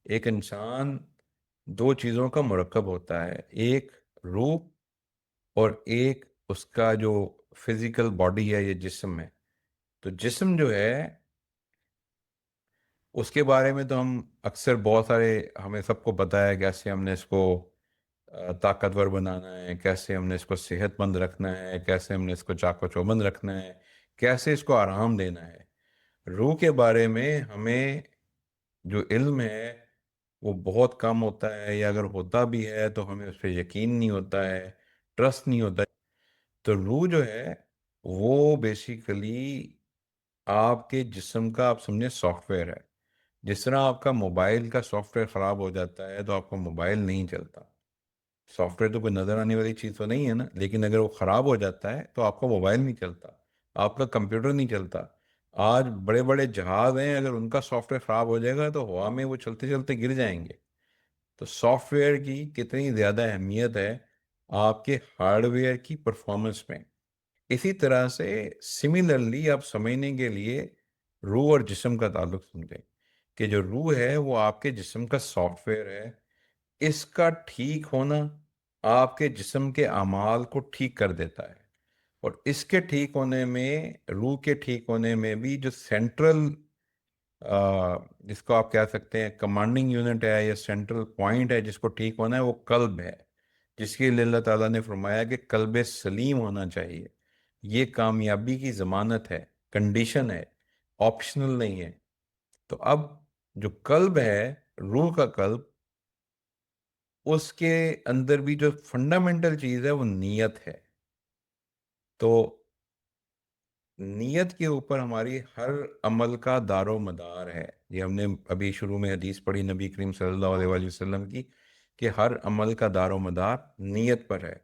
ایک انسان دو چیزوں کا مرکب ہوتا ہے، ایک روح اور ایک اس کا جو فزیکل باڈی ہے یا جسم ہے۔ تو جسم جو ہے اس کے بارے میں تو ہم اکثر بہت سارے، ہمیں سب کو پتہ ہے کیسے ہم نے اس کو طاقتور بنانا ہے، کیسے ہم نے اس کو صحت مند رکھنا ہے، کیسے ہم نے اس کو چاق و چوبند رکھنا ہے، کیسے اس کو آرام دینا ہے۔ روح کے بارے میں ہمیں جو علم ہے وہ بہت کم ہوتا ہے، یا اگر ہوتا بھی ہے تو ہمیں اس پہ یقین نہیں ہوتا ہے، ٹرسٹ نہیں ہوتا ہے۔ تو روح جو ہے وہ بیسیکلی آپ کے جسم کا، آپ سمجھیں، سافٹ ویئر ہے۔ جس طرح آپ کا موبائل کا سافٹ ویئر خراب ہو جاتا ہے تو آپ کا موبائل نہیں چلتا۔ سافٹ ویئر تو کوئی نظر آنے والی چیز تو نہیں ہے نا، لیکن اگر وہ خراب ہو جاتا ہے تو آپ کا موبائل نہیں چلتا، آپ کا کمپیوٹر نہیں چلتا۔ آج بڑے بڑے جہاز ہیں، اگر ان کا سافٹ ویئر خراب ہو جائے گا تو ہوا میں وہ چلتے چلتے گر جائیں گے۔ تو سافٹ ویئر کی کتنی زیادہ اہمیت ہے آپ کے ہارڈ ویئر کی پرفارمنس میں۔ اسی طرح سے سملرلی آپ سمجھنے کے لیے روح اور جسم کا تعلق سمجھیں کہ جو روح ہے وہ آپ کے جسم کا سافٹ ویئر ہے۔ اس کا ٹھیک ہونا آپ کے جسم کے اعمال کو ٹھیک کر دیتا ہے، اور اس کے ٹھیک ہونے میں، روح کے ٹھیک ہونے میں بھی جو سینٹرل، جس کو آپ کہہ سکتے ہیں کمانڈنگ یونٹ ہے یا سینٹرل پوائنٹ ہے جس کو ٹھیک ہونا ہے، وہ قلب ہے، جس کے لیے اللہ تعالیٰ نے فرمایا کہ قلب سلیم ہونا چاہیے۔ یہ کامیابی کی ضمانت ہے، کنڈیشن ہے، آپشنل نہیں ہے۔ تو اب جو قلب ہے، روح کا قلب، اس کے اندر بھی جو فنڈامنٹل چیز ہے وہ نیت ہے۔ تو نیت کے اوپر ہماری ہر عمل کا دار و مدار ہے۔ یہ ہم نے ابھی شروع میں حدیث پڑھی نبی کریم صلی اللہ علیہ وآلہ وسلم کی، کہ ہر عمل کا دار و مدار نیت پر ہے۔